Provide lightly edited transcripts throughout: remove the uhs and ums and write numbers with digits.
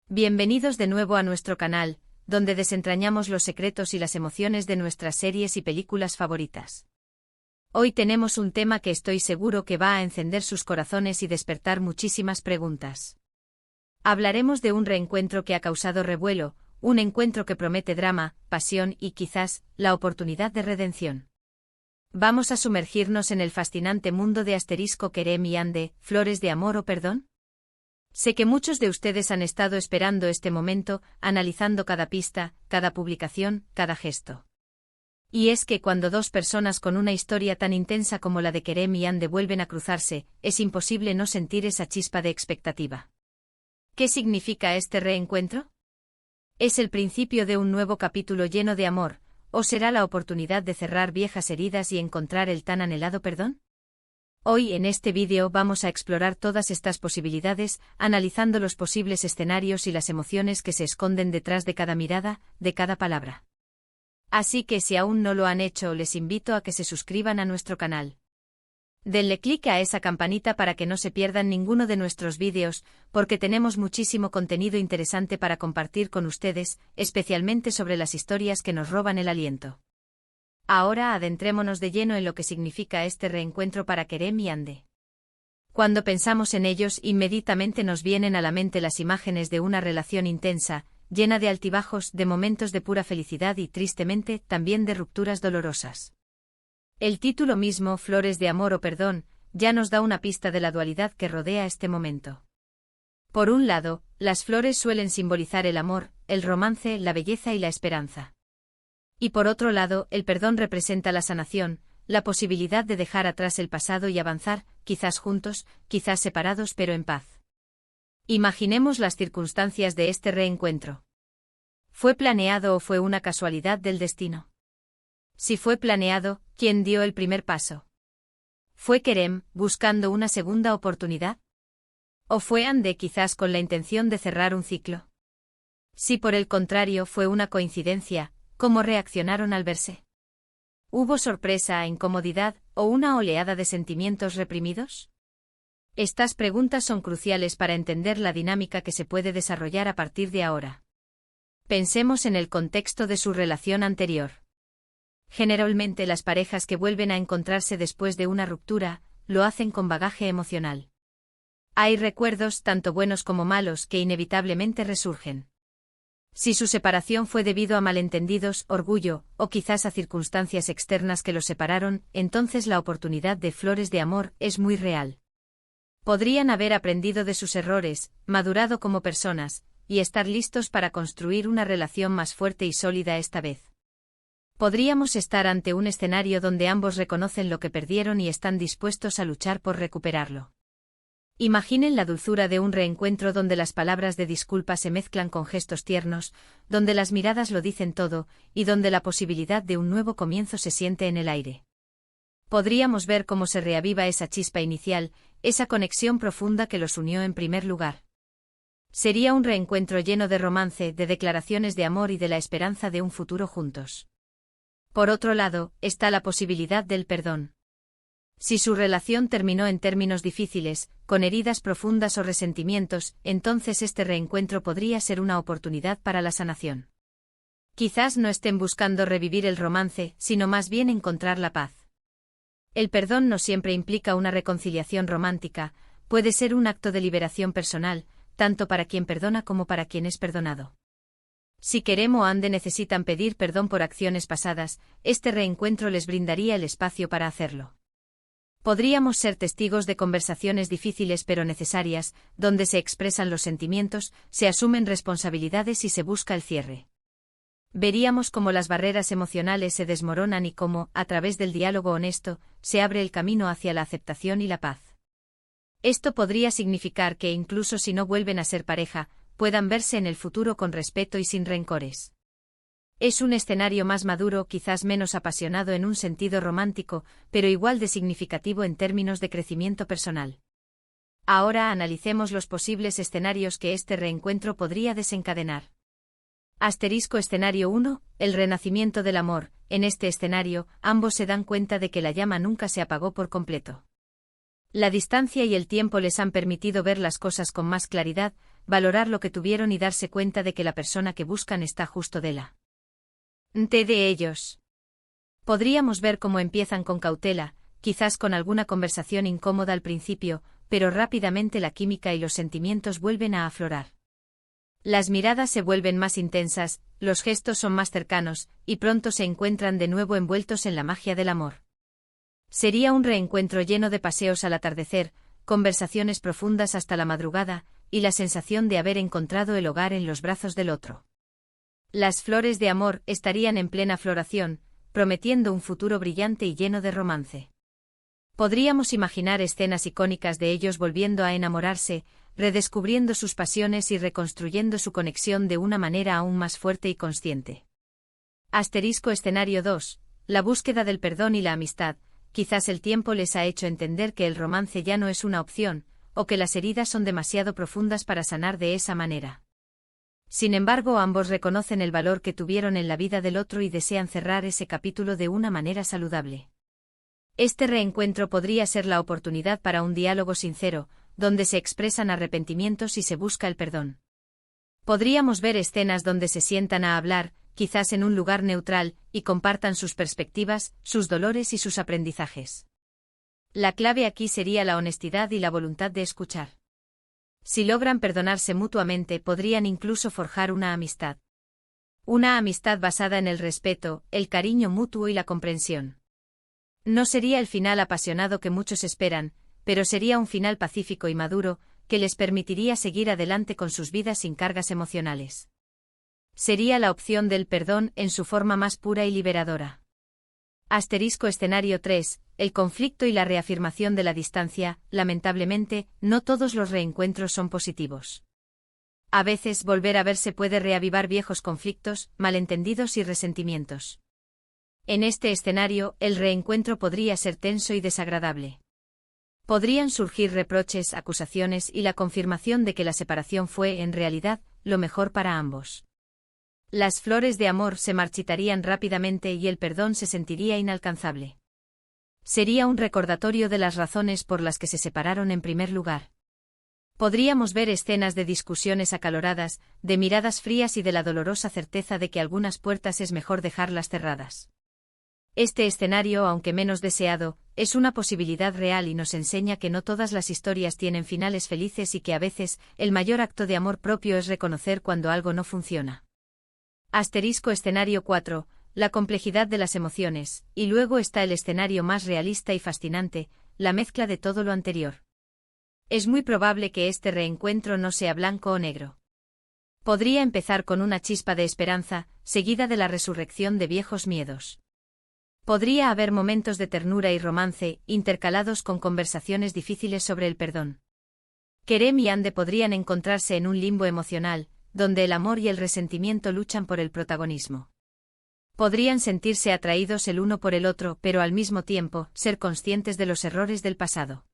Bienvenidos de nuevo a nuestro canal, donde desentrañamos los secretos y las emociones de nuestras series y películas favoritas. Hoy tenemos un tema que estoy seguro que va a encender sus corazones y despertar muchísimas preguntas. Hablaremos de un reencuentro que ha causado revuelo, un encuentro que promete drama, pasión y quizás, la oportunidad de redención. Vamos a sumergirnos en el fascinante mundo de Kerem y Ande, Flores de Amor o Perdón. Sé que muchos de ustedes han estado esperando este momento, analizando cada pista, cada publicación, cada gesto. Y es que cuando dos personas con una historia tan intensa como la de Kerem y Ande vuelven a cruzarse, es imposible no sentir esa chispa de expectativa. ¿Qué significa este reencuentro? ¿Es el principio de un nuevo capítulo lleno de amor, o será la oportunidad de cerrar viejas heridas y encontrar el tan anhelado perdón? Hoy en este vídeo vamos a explorar todas estas posibilidades, analizando los posibles escenarios y las emociones que se esconden detrás de cada mirada, de cada palabra. Así que si aún no lo han hecho, les invito a que se suscriban a nuestro canal. Denle clic a esa campanita para que no se pierdan ninguno de nuestros vídeos, porque tenemos muchísimo contenido interesante para compartir con ustedes, especialmente sobre las historias que nos roban el aliento. Ahora adentrémonos de lleno en lo que significa este reencuentro para Kerem y Ande. Cuando pensamos en ellos, inmediatamente nos vienen a la mente las imágenes de una relación intensa, llena de altibajos, de momentos de pura felicidad y, tristemente, también de rupturas dolorosas. El título mismo, Flores de Amor o Perdón, ya nos da una pista de la dualidad que rodea este momento. Por un lado, las flores suelen simbolizar el amor, el romance, la belleza y la esperanza. Y por otro lado, el perdón representa la sanación, la posibilidad de dejar atrás el pasado y avanzar, quizás juntos, quizás separados pero en paz. Imaginemos las circunstancias de este reencuentro. ¿Fue planeado o fue una casualidad del destino? Si fue planeado, ¿quién dio el primer paso? ¿Fue Kerem, buscando una segunda oportunidad? ¿O fue Ande, quizás con la intención de cerrar un ciclo? Si por el contrario fue una coincidencia, ¿cómo reaccionaron al verse? ¿Hubo sorpresa, incomodidad, o una oleada de sentimientos reprimidos? Estas preguntas son cruciales para entender la dinámica que se puede desarrollar a partir de ahora. Pensemos en el contexto de su relación anterior. Generalmente las parejas que vuelven a encontrarse después de una ruptura, lo hacen con bagaje emocional. Hay recuerdos, tanto buenos como malos, que inevitablemente resurgen. Si su separación fue debido a malentendidos, orgullo, o quizás a circunstancias externas que los separaron, entonces la oportunidad de Flores de Amor es muy real. Podrían haber aprendido de sus errores, madurado como personas, y estar listos para construir una relación más fuerte y sólida esta vez. Podríamos estar ante un escenario donde ambos reconocen lo que perdieron y están dispuestos a luchar por recuperarlo. Imaginen la dulzura de un reencuentro donde las palabras de disculpa se mezclan con gestos tiernos, donde las miradas lo dicen todo, y donde la posibilidad de un nuevo comienzo se siente en el aire. Podríamos ver cómo se reaviva esa chispa inicial, esa conexión profunda que los unió en primer lugar. Sería un reencuentro lleno de romance, de declaraciones de amor y de la esperanza de un futuro juntos. Por otro lado, está la posibilidad del perdón. Si su relación terminó en términos difíciles, con heridas profundas o resentimientos, entonces este reencuentro podría ser una oportunidad para la sanación. Quizás no estén buscando revivir el romance, sino más bien encontrar la paz. El perdón no siempre implica una reconciliación romántica, puede ser un acto de liberación personal, tanto para quien perdona como para quien es perdonado. Si Kerem o Ande necesitan pedir perdón por acciones pasadas, este reencuentro les brindaría el espacio para hacerlo. Podríamos ser testigos de conversaciones difíciles pero necesarias, donde se expresan los sentimientos, se asumen responsabilidades y se busca el cierre. Veríamos cómo las barreras emocionales se desmoronan y cómo, a través del diálogo honesto, se abre el camino hacia la aceptación y la paz. Esto podría significar que incluso si no vuelven a ser pareja, puedan verse en el futuro con respeto y sin rencores. Es un escenario más maduro, quizás menos apasionado en un sentido romántico, pero igual de significativo en términos de crecimiento personal. Ahora analicemos los posibles escenarios que este reencuentro podría desencadenar. Escenario 1, el renacimiento del amor. En este escenario, ambos se dan cuenta de que la llama nunca se apagó por completo. La distancia y el tiempo les han permitido ver las cosas con más claridad, valorar lo que tuvieron y darse cuenta de que la persona que buscan está justo delante de ellos. Podríamos ver cómo empiezan con cautela, quizás con alguna conversación incómoda al principio, pero rápidamente la química y los sentimientos vuelven a aflorar. Las miradas se vuelven más intensas, los gestos son más cercanos, y pronto se encuentran de nuevo envueltos en la magia del amor. Sería un reencuentro lleno de paseos al atardecer, conversaciones profundas hasta la madrugada, y la sensación de haber encontrado el hogar en los brazos del otro. Las flores de amor estarían en plena floración, prometiendo un futuro brillante y lleno de romance. Podríamos imaginar escenas icónicas de ellos volviendo a enamorarse, redescubriendo sus pasiones y reconstruyendo su conexión de una manera aún más fuerte y consciente. Escenario 2. La búsqueda del perdón y la amistad. Quizás el tiempo les ha hecho entender que el romance ya no es una opción, o que las heridas son demasiado profundas para sanar de esa manera. Sin embargo, ambos reconocen el valor que tuvieron en la vida del otro y desean cerrar ese capítulo de una manera saludable. Este reencuentro podría ser la oportunidad para un diálogo sincero, donde se expresan arrepentimientos y se busca el perdón. Podríamos ver escenas donde se sientan a hablar, quizás en un lugar neutral, y compartan sus perspectivas, sus dolores y sus aprendizajes. La clave aquí sería la honestidad y la voluntad de escuchar. Si logran perdonarse mutuamente, podrían incluso forjar una amistad. Una amistad basada en el respeto, el cariño mutuo y la comprensión. No sería el final apasionado que muchos esperan, pero sería un final pacífico y maduro, que les permitiría seguir adelante con sus vidas sin cargas emocionales. Sería la opción del perdón en su forma más pura y liberadora. Escenario 3. El conflicto y la reafirmación de la distancia. Lamentablemente, no todos los reencuentros son positivos. A veces, volver a verse puede reavivar viejos conflictos, malentendidos y resentimientos. En este escenario, el reencuentro podría ser tenso y desagradable. Podrían surgir reproches, acusaciones y la confirmación de que la separación fue, en realidad, lo mejor para ambos. Las flores de amor se marchitarían rápidamente y el perdón se sentiría inalcanzable. Sería un recordatorio de las razones por las que se separaron en primer lugar. Podríamos ver escenas de discusiones acaloradas, de miradas frías y de la dolorosa certeza de que algunas puertas es mejor dejarlas cerradas. Este escenario, aunque menos deseado, es una posibilidad real y nos enseña que no todas las historias tienen finales felices y que a veces, el mayor acto de amor propio es reconocer cuando algo no funciona. Escenario 4. La complejidad de las emociones, y luego está el escenario más realista y fascinante, la mezcla de todo lo anterior. Es muy probable que este reencuentro no sea blanco o negro. Podría empezar con una chispa de esperanza, seguida de la resurrección de viejos miedos. Podría haber momentos de ternura y romance, intercalados con conversaciones difíciles sobre el perdón. Kerem y Ande podrían encontrarse en un limbo emocional, donde el amor y el resentimiento luchan por el protagonismo. Podrían sentirse atraídos el uno por el otro, pero al mismo tiempo, ser conscientes de los errores del pasado.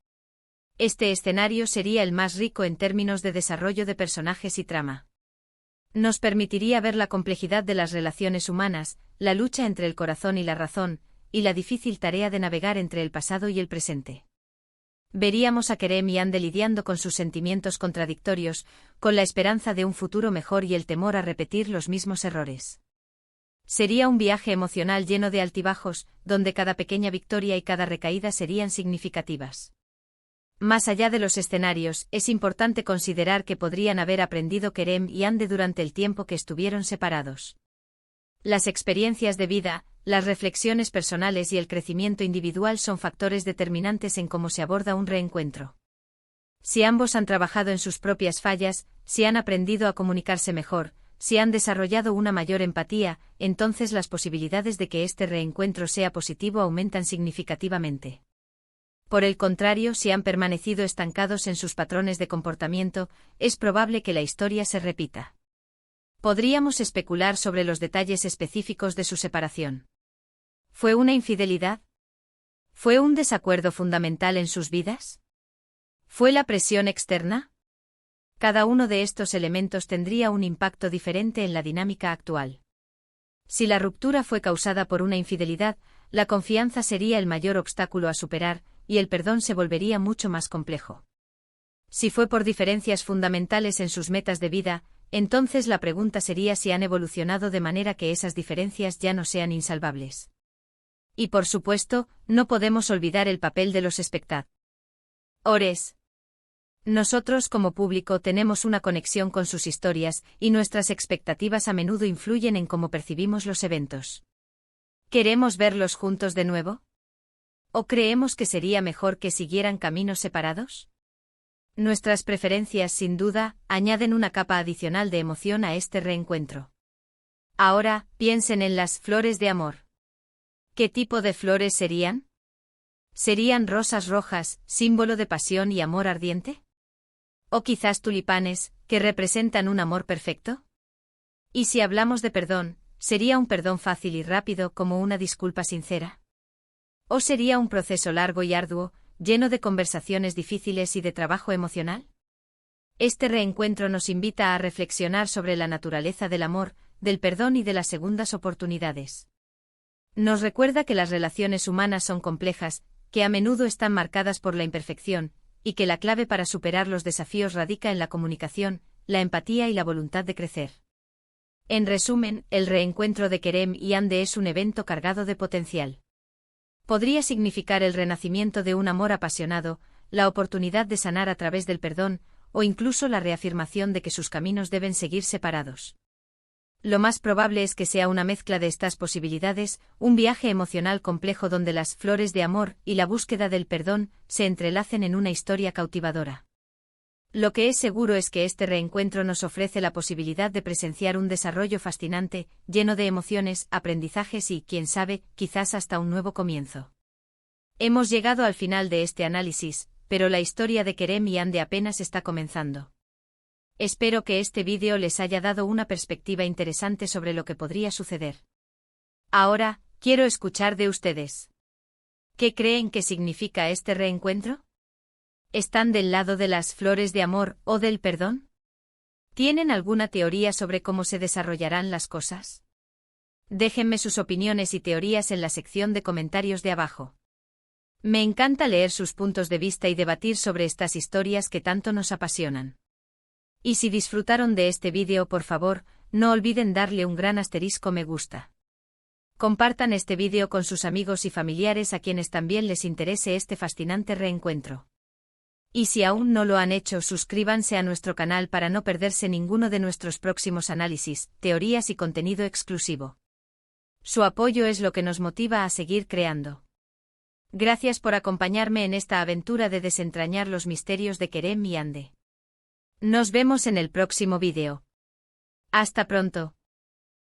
Este escenario sería el más rico en términos de desarrollo de personajes y trama. Nos permitiría ver la complejidad de las relaciones humanas, la lucha entre el corazón y la razón, y la difícil tarea de navegar entre el pasado y el presente. Veríamos a Kerem y Ande lidiando con sus sentimientos contradictorios, con la esperanza de un futuro mejor y el temor a repetir los mismos errores. Sería un viaje emocional lleno de altibajos, donde cada pequeña victoria y cada recaída serían significativas. Más allá de los escenarios, es importante considerar que podrían haber aprendido Kerem y Ande durante el tiempo que estuvieron separados. Las experiencias de vida, las reflexiones personales y el crecimiento individual son factores determinantes en cómo se aborda un reencuentro. Si ambos han trabajado en sus propias fallas, si han aprendido a comunicarse mejor, si han desarrollado una mayor empatía, entonces las posibilidades de que este reencuentro sea positivo aumentan significativamente. Por el contrario, si han permanecido estancados en sus patrones de comportamiento, es probable que la historia se repita. Podríamos especular sobre los detalles específicos de su separación. ¿Fue una infidelidad? ¿Fue un desacuerdo fundamental en sus vidas? ¿Fue la presión externa? Cada uno de estos elementos tendría un impacto diferente en la dinámica actual. Si la ruptura fue causada por una infidelidad, la confianza sería el mayor obstáculo a superar, y el perdón se volvería mucho más complejo. Si fue por diferencias fundamentales en sus metas de vida, entonces la pregunta sería si han evolucionado de manera que esas diferencias ya no sean insalvables. Y por supuesto, no podemos olvidar el papel de los espectadores. Nosotros como público tenemos una conexión con sus historias, y nuestras expectativas a menudo influyen en cómo percibimos los eventos. ¿Queremos verlos juntos de nuevo? ¿O creemos que sería mejor que siguieran caminos separados? Nuestras preferencias, sin duda, añaden una capa adicional de emoción a este reencuentro. Ahora, piensen en las flores de amor. ¿Qué tipo de flores serían? ¿Serían rosas rojas, símbolo de pasión y amor ardiente? ¿O quizás tulipanes, que representan un amor perfecto? Y si hablamos de perdón, ¿sería un perdón fácil y rápido como una disculpa sincera? ¿O sería un proceso largo y arduo, lleno de conversaciones difíciles y de trabajo emocional? Este reencuentro nos invita a reflexionar sobre la naturaleza del amor, del perdón y de las segundas oportunidades. Nos recuerda que las relaciones humanas son complejas, que a menudo están marcadas por la imperfección, y que la clave para superar los desafíos radica en la comunicación, la empatía y la voluntad de crecer. En resumen, el reencuentro de Kerem y Ande es un evento cargado de potencial. Podría significar el renacimiento de un amor apasionado, la oportunidad de sanar a través del perdón, o incluso la reafirmación de que sus caminos deben seguir separados. Lo más probable es que sea una mezcla de estas posibilidades, un viaje emocional complejo donde las flores de amor y la búsqueda del perdón se entrelacen en una historia cautivadora. Lo que es seguro es que este reencuentro nos ofrece la posibilidad de presenciar un desarrollo fascinante, lleno de emociones, aprendizajes y, quién sabe, quizás hasta un nuevo comienzo. Hemos llegado al final de este análisis, pero la historia de Kerem y Ande apenas está comenzando. Espero que este vídeo les haya dado una perspectiva interesante sobre lo que podría suceder. Ahora, quiero escuchar de ustedes. ¿Qué creen que significa este reencuentro? ¿Están del lado de las flores de amor o del perdón? ¿Tienen alguna teoría sobre cómo se desarrollarán las cosas? Déjenme sus opiniones y teorías en la sección de comentarios de abajo. Me encanta leer sus puntos de vista y debatir sobre estas historias que tanto nos apasionan. Y si disfrutaron de este vídeo, por favor, no olviden darle un gran asterisco me gusta. Compartan este vídeo con sus amigos y familiares a quienes también les interese este fascinante reencuentro. Y si aún no lo han hecho, suscríbanse a nuestro canal para no perderse ninguno de nuestros próximos análisis, teorías y contenido exclusivo. Su apoyo es lo que nos motiva a seguir creando. Gracias por acompañarme en esta aventura de desentrañar los misterios de Kerem y Ande. Nos vemos en el próximo vídeo. Hasta pronto.